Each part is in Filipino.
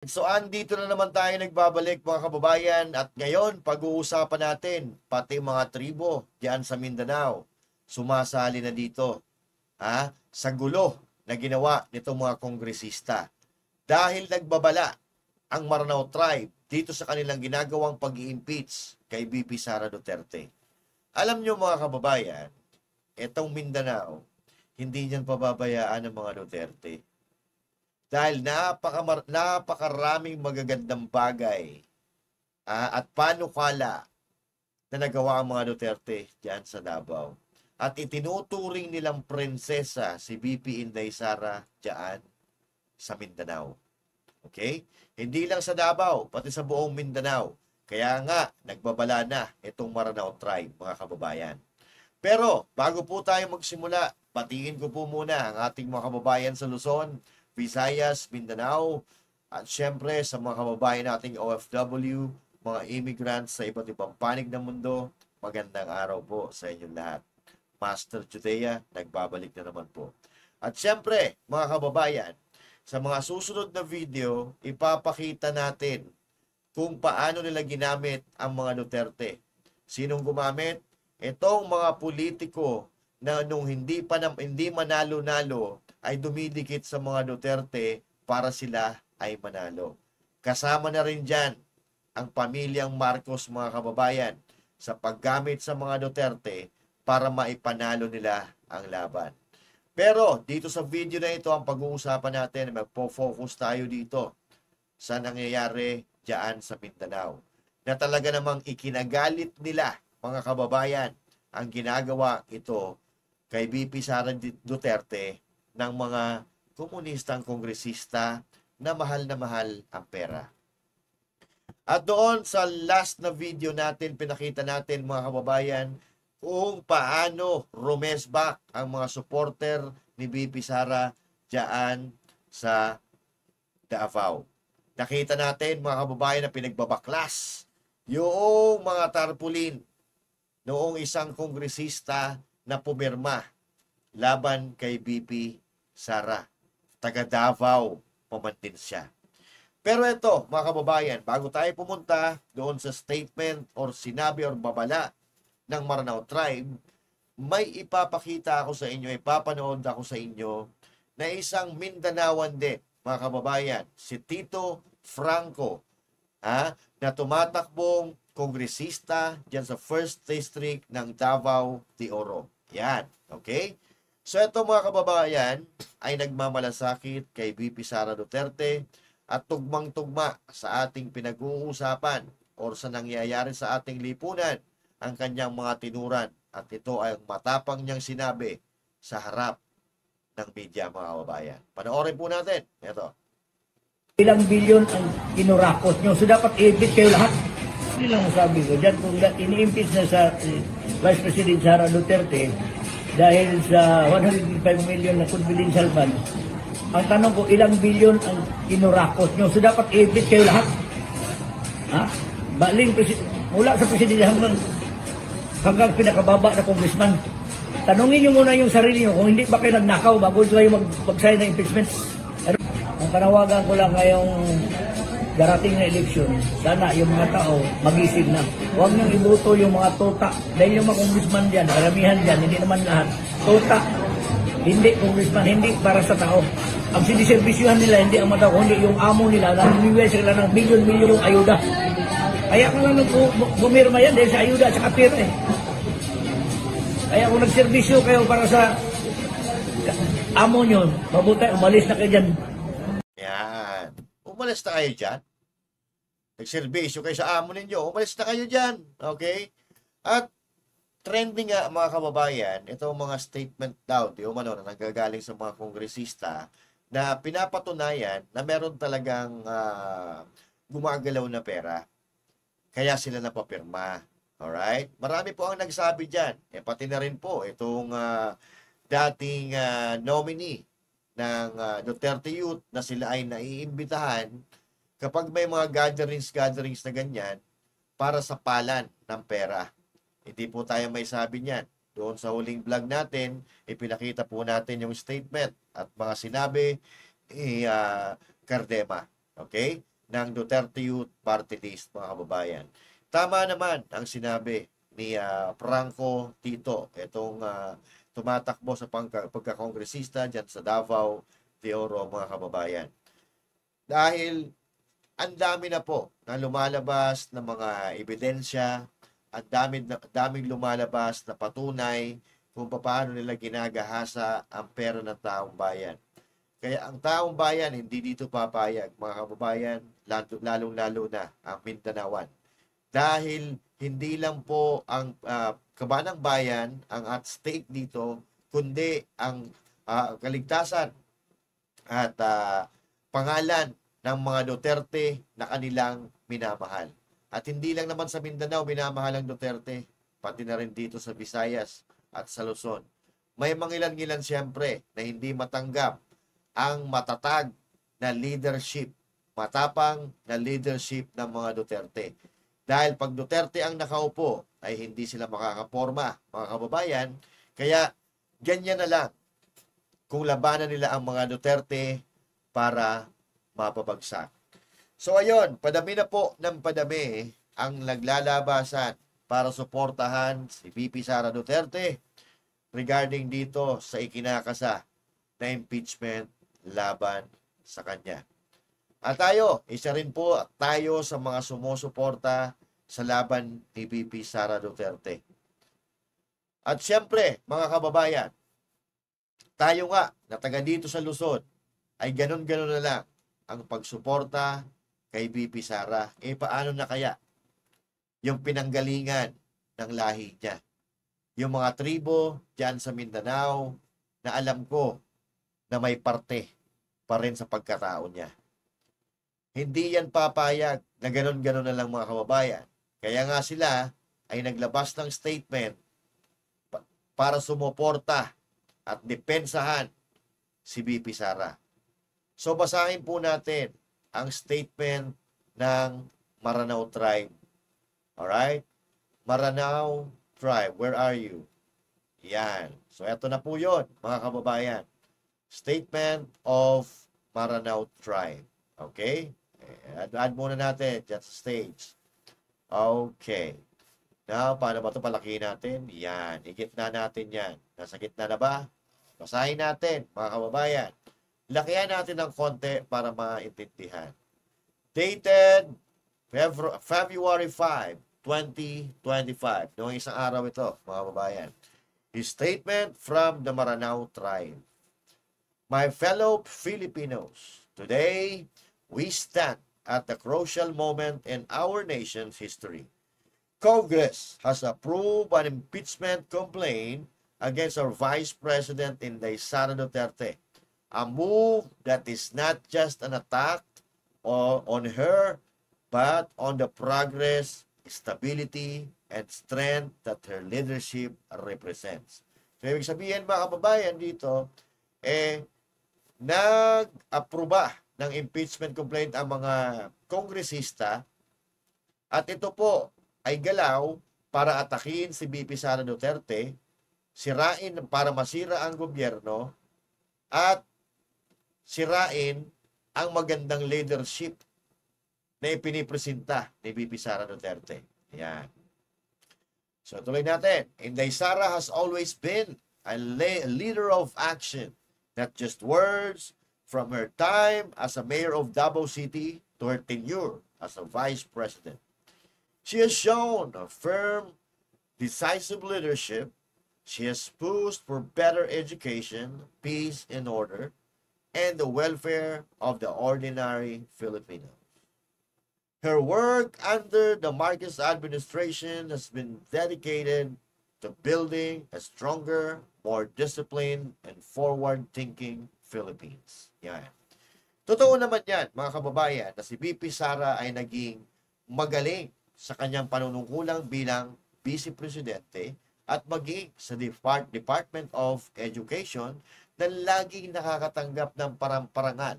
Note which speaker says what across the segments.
Speaker 1: So andito na naman tayo nagbabalik mga kababayan at ngayon pag-uusapan natin pati mga tribo diyan sa Mindanao sumasali na dito sa gulo na ginawa nitong mga kongresista dahil nagbabala ang Maranao tribe dito sa kanilang ginagawang pag-i-impeach kay VP Sara Duterte. Alam nyo mga kababayan, itong Mindanao hindi niyan pababayaan ng mga Duterte. Dahil napakaraming magagandang bagay at panukala na nagawa ang mga Duterte diyan sa Davao. At itinuturing nilang prinsesa si VP Inday Sara diyan sa Mindanao. Okay? Hindi lang sa Davao, pati sa buong Mindanao. Kaya nga, nagbabala na itong Maranao tribe, mga kababayan. Pero, bago po tayo magsimula, patingin ko po muna ang ating mga kababayan sa Luzon, Visayas, Mindanao, at syempre sa mga kababayan nating OFW, mga immigrants sa iba't ibang panig ng mundo, magandang araw po sa inyong lahat. Master Judea, nagbabalik na naman po. At syempre, mga kababayan, sa mga susunod na video, ipapakita natin kung paano nila ginamit ang mga Duterte. Sinong gumamit? Itong mga politiko na nung hindi manalo-nalo ay dumidikit sa mga Duterte para sila ay manalo. Kasama na rin dyan ang pamilyang Marcos, mga kababayan, sa paggamit sa mga Duterte para maipanalo nila ang laban. Pero dito sa video na ito, ang pag-uusapan natin, magpo-focus tayo dito sa nangyayari dyan sa Mindanao. Na talaga namang ikinagalit nila, mga kababayan, ang ginagawa ito kay VP Sara Duterte ng mga komunistang kongresista na mahal ang pera. At doon sa last na video natin, pinakita natin mga kababayan kung paano rumesbak ang mga supporter ni VP Sara diyan sa Davao. Nakita natin mga kababayan na pinagbabaklas yung mga tarpulin noong isang kongresista na pumirma laban kay VP Sara. Taga Davao paman din siya. Pero ito, mga kababayan, bago tayo pumunta doon sa statement or sinabi or babala ng Maranao tribe, may ipapakita ako sa inyo, ipapanood ako sa inyo na isang Mindanaoan din, mga kababayan, si Tito Franco, na tumatakbong kongresista dyan sa 1st District ng Davao de Oro. Yan, okay? So ito mga kababayan ay nagmamalasakit kay VP Sara Duterte at tugmang-tugma sa ating pinag-uusapan or sa nangyayari sa ating lipunan ang kanyang mga tinuran. At ito ay matapang niyang sinabi sa harap ng media, mga kababayan. Panoorin po natin. Ito.
Speaker 2: Ilang bilyon ang kinurakot nyo. So dapat i-impeach kayo lahat. Hindi lang masabi ko. Diyan kung ini-impeach na sa Vice President Sara Duterte dahil sa 105 million na confidential fund. Ang tanong ko, ilang bilyon ang kinurakot nyo. So dapat i-impeach kayo lahat. Baling mula sa Presidente hanggang pinakababa na congressman. Tanungin nyo muna yung sarili nyo kung hindi ba kayo nagnakaw bago kayo mag-sign ng impeachment. Ang panawagan ko lang ngayong darating na eleksyon, sana yung mga tao magising na. Huwag niyong iboto yung mga tota. Dahil yung mga congressman dyan, karamihan dyan, hindi naman lahat. Tota, hindi congressman, hindi para sa tao. Ang siniservisyuhan nila, hindi ang mga tao, hindi yung amo nila, nangyayari sila ng milyon-milyong ayuda. Kaya kung lang bumirma yan dahil sa ayuda at sa kapir Kaya kung nagserbisyo kayo para sa amo nyo, mabuti, umalis na kayo dyan.
Speaker 1: Yan. Umalis na kayo dyan. Nagserbisyo kayo sa amo ninyo. Umalis na kayo dyan. Okay? At trending nga mga kababayan, itong mga statement daw, di umano na nanggagaling sa mga kongresista na pinapatunayan na meron talagang gumagalaw na pera. Kaya sila napapirma. Alright? Marami po ang nagsabi dyan. Pati na rin po itong dating nominee ng Duterte Youth na sila ay naiimbitahan kapag may mga gatherings na ganyan para sa palan ng pera. Hindi po tayo may sabi niyan. Doon sa huling vlog natin, ipinakita po natin yung statement at mga sinabi ni Cardema. Okay? ng Duterte Youth Party List, mga kababayan. Tama naman ang sinabi ni Franco Tito, itong tumatakbo sa pagkakongresista dyan sa Davao de Oro, mga kababayan. Dahil ang dami na po na lumalabas ng mga ebidensya, at daming lumalabas na patunay kung paano nila ginagahasa ang pera ng taong bayan. Kaya ang taong bayan hindi dito papayag, mga kababayan, lalong-lalo na ang Mindanaoan. Dahil hindi lang po ang kabanang bayan ang at stake dito, kundi ang kaligtasan at pangalan ng mga Duterte na kanilang minamahal. At hindi lang naman sa Mindanao minamahal ang Duterte, pati na rin dito sa Visayas at sa Luzon. May mangilan-ngilan siyempre na hindi matanggap ang matatag na leadership, matapang na leadership ng mga Duterte. Dahil pag Duterte ang nakaupo, ay hindi sila makakaporma, mga kababayan. Kaya ganyan na lang kung labanan nila ang mga Duterte para mapabagsak. So ayun, padami na po ng padami ang naglalabasan para suportahan si VP Sara Duterte regarding dito sa ikinakasa na impeachment laban sa kanya. At tayo, isa rin po tayo sa mga sumusuporta sa laban ni VP Sara Duterte. At siyempre, mga kababayan, tayo nga na taga dito sa Luzon ay ganun-ganun na lang ang pagsuporta kay VP Sara. Paano na kaya yung pinanggalingan ng lahi niya? Yung mga tribo dyan sa Mindanao na alam ko na may parte pa rin sa pagkatao niya. Hindi yan papayag na ganun-ganun na lang, mga kababayan. Kaya nga sila ay naglabas ng statement para sumuporta at depensahan si VP Sara. So basahin po natin ang statement ng Maranao Tribe. Alright? Maranao Tribe, where are you? Yan. So eto na po yun, mga kababayan. Statement of Maranao Tribe. Okay? Add muna natin dyan sa stage. Okay. Now, paano ba ito palakihin natin? Yan. Igitna natin yan. Nasa gitna na ba? Basahin natin, mga kababayan. Lakihan natin ng konti para maintindihan. Dated February 5, 2025. Noong isang araw ito, mga kababayan. A statement from the Maranao Tribe. My fellow Filipinos, today we stand at a crucial moment in our nation's history. Congress has approved an impeachment complaint against our Vice President Inday Sara Duterte. A move that is not just an attack on her, but on the progress, stability, and strength that her leadership represents. So, ibig sabihin, mga kababayan, dito, nag-aproba ng impeachment complaint ang mga kongresista at ito po ay galaw para atakin si VP Sara Duterte, sirain para masira ang gobyerno at sirain ang magandang leadership na ipinipresenta ni VP Sara Duterte. Yan. So tuloy natin. Inday Sara has always been a leader of action, not just words, from her time as a mayor of Davao City to her tenure as a vice president. She has shown a firm, decisive leadership. She has pushed for better education, peace and order, and the welfare of the ordinary Filipinos. Her work under the Marcos administration has been dedicated to building a stronger, more disciplined, and forward-thinking Philippines. Yan. Totoo naman yan, mga kababayan, na si VP Sara ay naging magaling sa kanyang panunungkulang bilang Vice Presidente at maging sa Department of Education na laging nakakatanggap ng parangal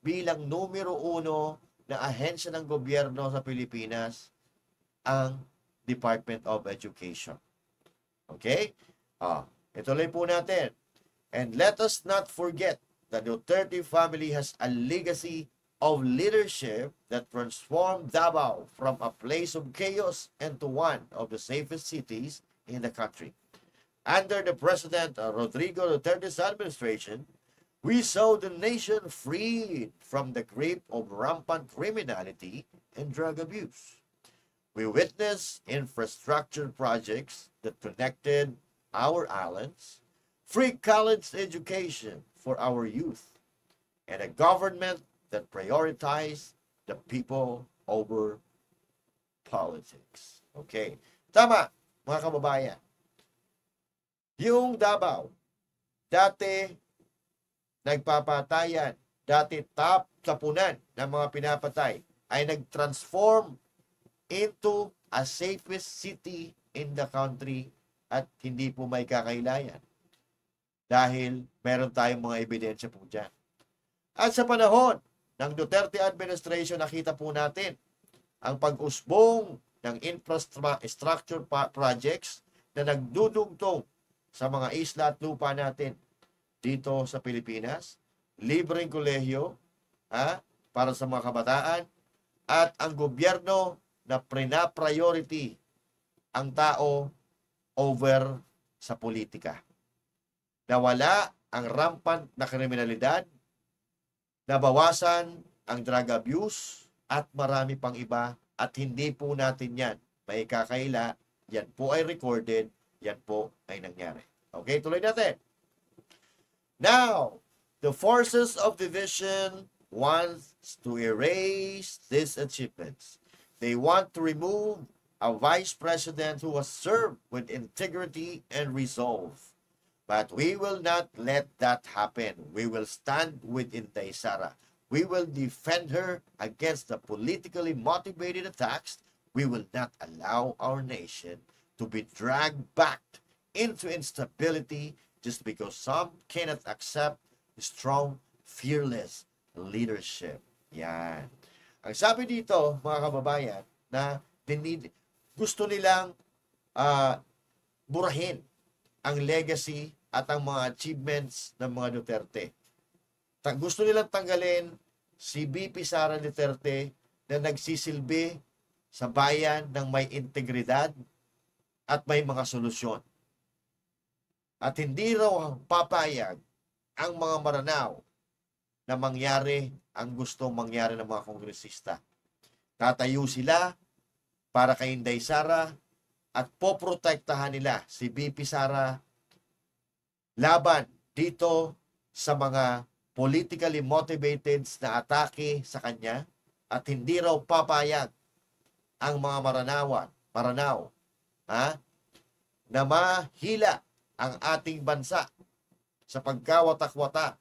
Speaker 1: bilang numero 1 na ahensya ng gobyerno sa Pilipinas, ang Department of Education. Okay? Ituloy po natin. And let us not forget that the Duterte family has a legacy of leadership that transformed Davao from a place of chaos into one of the safest cities in the country. Under the President Rodrigo Duterte's administration, we saw the nation freed from the grip of rampant criminality and drug abuse. We witnessed infrastructure projects that connected our islands, free college education for our youth, and a government that prioritized the people over politics. Okay. Tama, mga kababayan. Yung Davao, dati nagpapatayan, dati top kapunan ng mga pinapatay, ay nag-transform into a safest city in the country at hindi po may kakailayan. Dahil meron tayong mga ebidensya po dyan. At sa panahon ng Duterte administration, nakita po natin ang pag-usbong ng infrastructure projects na nagdudugtong sa mga isla at lupa natin dito sa Pilipinas, libreng kolehiyo para sa mga kabataan, at ang gobyerno na prina-priority ang tao over sa politika. Nawala ang rampant na kriminalidad, nabawasan ang drug abuse, at marami pang iba, at hindi po natin yan may kakaila, yan po ay recorded, yan po ay nangyari. Okay, tuloy natin. Now, the forces of division wants to erase these achievements. They want to remove a vice president who has served with integrity and resolve. But we will not let that happen. We will stand with Inday Sara. We will defend her against the politically motivated attacks. We will not allow our nation to be dragged back into instability just because some cannot accept strong, fearless leadership. Yan. Ang sabi dito, mga kababayan, na gusto nilang burahin ang legacy at ang mga achievements ng mga Duterte. Gusto nilang tanggalin si VP Sara Duterte na nagsisilbi sa bayan ng may integridad at may mga solusyon. At hindi raw papayag ang mga Maranao na mangyari ang gustong mangyari ng mga kongresista. Tatayo sila para kay Inday Sara at poprotektahan nila si VP Sara laban dito sa mga politically motivated na atake sa kanya, at hindi raw papayag ang mga Maranao na mahila ang ating bansa sa pagkawatak-wata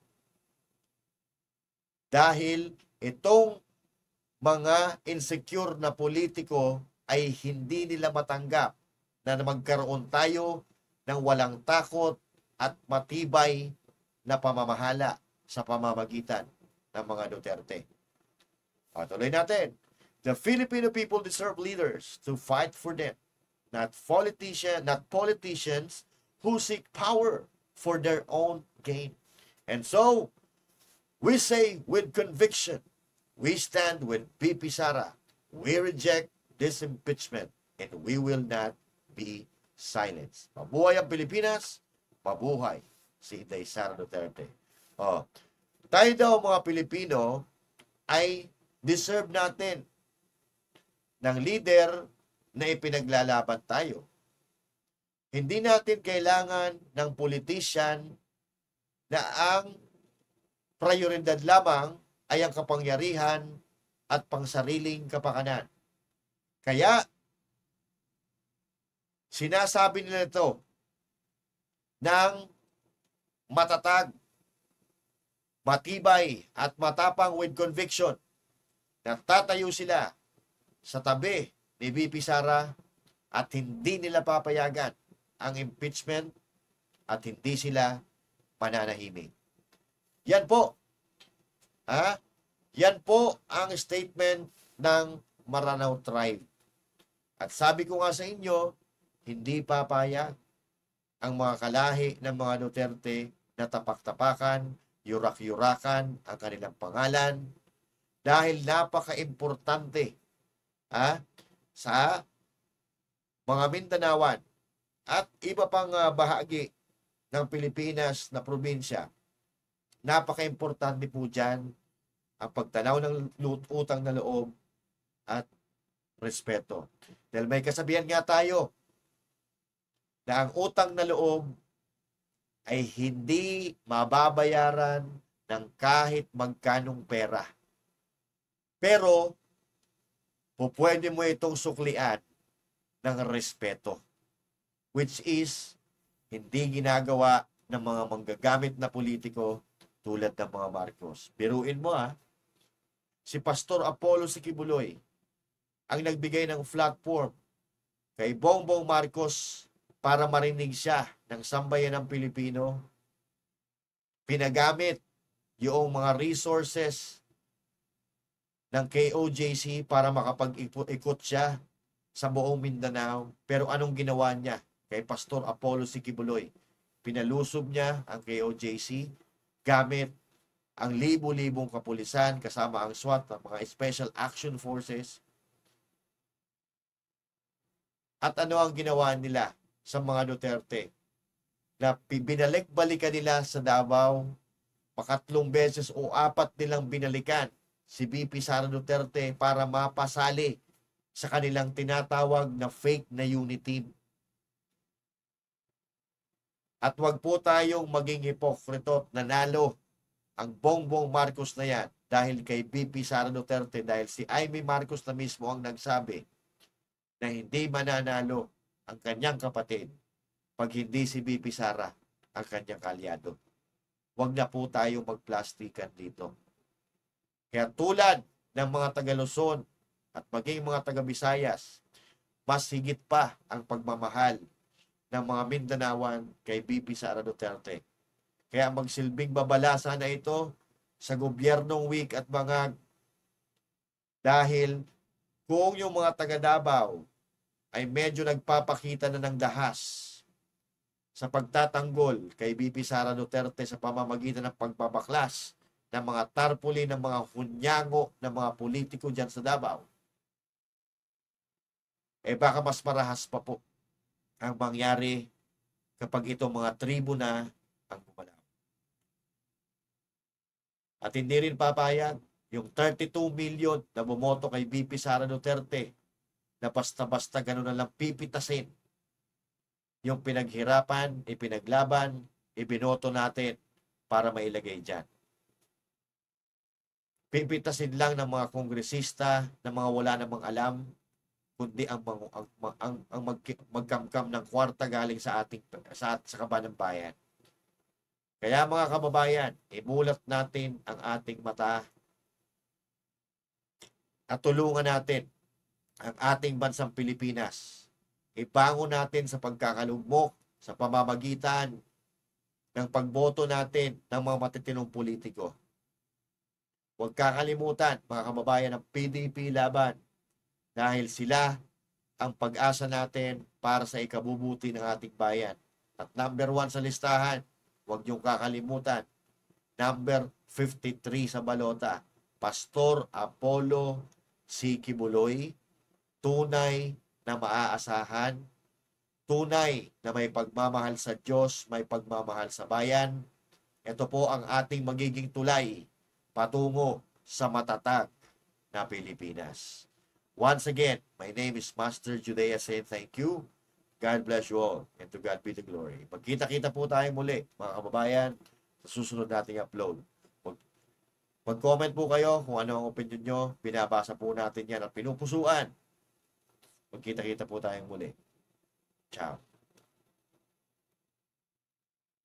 Speaker 1: dahil itong mga insecure na politiko ay hindi nila matanggap na magkaroon tayo ng walang takot at matibay na pamamahala sa pamamagitan ng mga Duterte. Tuloy natin. The Filipino people deserve leaders to fight for them, not politicians who seek power for their own gain. And so, we say with conviction, we stand with VP Sara. We reject this impeachment and we will not be silenced. Mabuhay ang Pilipinas, mabuhay si Inday Sara Duterte. Tayo daw mga Pilipino ay deserve natin ng leader na ipinaglalaban tayo. Hindi natin kailangan ng politician na ang prioridad lamang ay ang kapangyarihan at pangsariling kapakanan. Kaya, sinasabi nila ito ng matatag, matibay at matapang with conviction na tatayo sila sa tabi ni VP Sara at hindi nila papayagan ang impeachment at hindi sila mananahimik. Yan po. Yan po ang statement ng Maranao Tribe. At sabi ko nga sa inyo, hindi papayag ang mga kalahi ng mga Duterte na tapak-tapakan, yurak-yurakan ang kanilang pangalan, dahil napaka-importante sa mga Mindanaoan at iba pang bahagi ng Pilipinas na probinsya. Napaka-importante po dyan ang pagtanaw ng utang na loob at respeto. Dahil may kasabihan nga tayo na ang utang na loob ay hindi mababayaran ng kahit magkanong pera. Pero, pwede mo itong suklian ng respeto. Which is, hindi ginagawa ng mga manggagamit na politiko tulad ng mga Marcos. Biruin mo si Pastor Apollo Sikibuloy ang nagbigay ng platform kay Bongbong Marcos para marinig siya ng sambayan ng Pilipino. Pinagamit yung mga resources ng KOJC para makapag-ikot siya sa buong Mindanao. Pero anong ginawa niya kay Pastor Apollo Sikibuloy? Pinalusob niya ang KOJC gamit ang libo-libong kapulisan kasama ang SWAT, ang mga Special Action Forces. At ano ang ginawa nila sa mga Duterte? Na binalik-balikan nila sa Davao, pakatlong beses o 4 nilang binalikan si VP Sara Duterte para mapasali sa kanilang tinatawag na fake na unity team. At wag po tayong maging hipokrito at nanalo ang Bongbong Marcos na yan dahil kay VP Sara Duterte, dahil si Amy Marcos na mismo ang nagsabi na hindi mananalo ang kanyang kapatid pag hindi si VP Sara ang kanyang kalyado. Wag na po tayong magplastikan dito. Kaya tulad ng mga taga-Luzon at maging mga taga-Visayas, mas higit pa ang pagmamahal ng mga Mindanaoan kay VP Sara Duterte. Kaya magsilbing babalasa na ito sa gobyernong week at mga, dahil kung yung mga taga-Davao ay medyo nagpapakita na ng dahas sa pagtatanggol kay VP Sara Duterte sa pamamagitan ng pagbabaklas ng mga tarpuli, ng mga hunyango, ng mga politiko dyan sa Davao, baka mas marahas pa po ang mangyari kapag itong mga tribo na ang gumalaw. At hindi rin papayag yung 32 million na bumoto kay VP Sara Duterte na basta-basta gano'n na lang pipitasin yung pinaghirapan, ipinaglaban, ibinoto natin para mailagay dyan. Pipitasin lang ng mga kongresista na mga wala namang alam, kundi ang magkamkam ng kwarta galing sa kaban ng bayan. Kaya mga kababayan, imulat natin ang ating mata at tulungan natin ang ating bansang Pilipinas. Ibangon natin sa pagkakalugmok sa pamamagitan ng pagboto natin ng mga matitinong politiko. Huwag kakalimutan, mga kababayan, ng PDP laban, dahil sila ang pag-asa natin para sa ikabubuti ng ating bayan. At number 1 sa listahan, huwag niyong kakalimutan, number 53 sa balota, Pastor Apollo Sikibuloy, tunay na maaasahan, tunay na may pagmamahal sa Diyos, may pagmamahal sa bayan. Ito po ang ating magiging tulay patungo sa matatag na Pilipinas. Once again, my name is Master Judea saying thank you. God bless you all, and to God be the glory. Magkita-kita po tayo muli, mga kababayan, sa susunod nating upload. Mag-comment po kayo kung ano ang opinion nyo. Binabasa po natin yan at pinupusuan. Magkita-kita po tayong muli. Ciao.